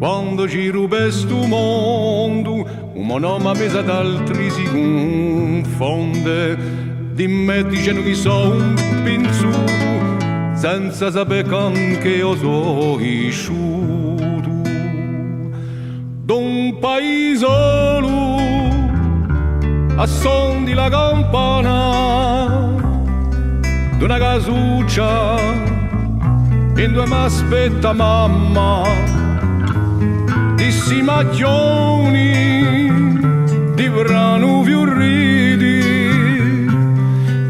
quando giro per sto mondo, un nome pesa d'altri si confonde, di me dicendo che so un pinzuto, senza sapere che io so isciuto. D'un paesolo, a son di la campana, d'una casuccia, in due m'aspetta mamma, dissi macchioni di brano fioriti,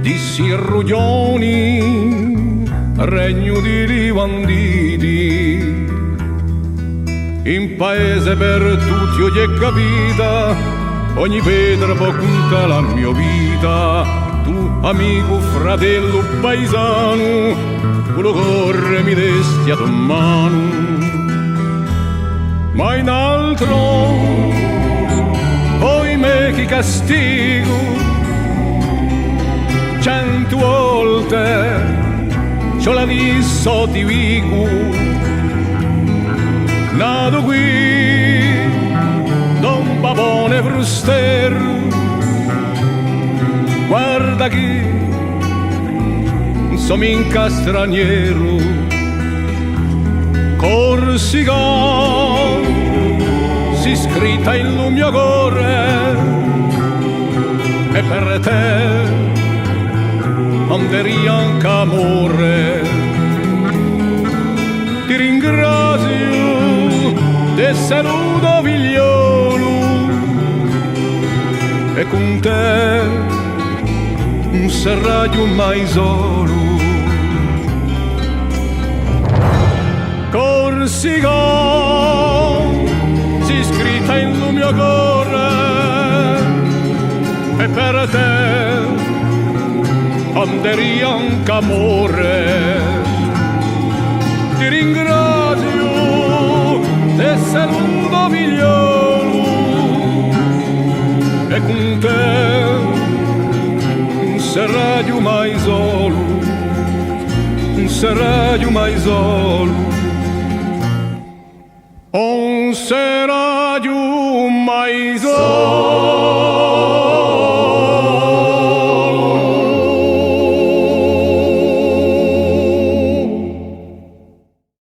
dissi ruglioni regno di rivanditi. In paese per tutti oggi è capita, ogni pietra può contare la mia vita. Tu amico, fratello, paesano, quello corre mi desti a tua mano. Ma in altro, poi me che castigo, 100 volte c'ho la disso di vigo. Nato qui, Don Babone frustero, guarda che sono minca straniero, Corsica si scritta il mio cuore, e per te andrei anche amore. Ti ringrazio, te saluto figliolo, e con te non sarò mai solo. Corsica si scritta in mio cuore, e per te andrei anche amore. Ti ringrazio, te saluto figliolo, e con te non sarò mai solo, non sarò mai solo, non sarò mai solo.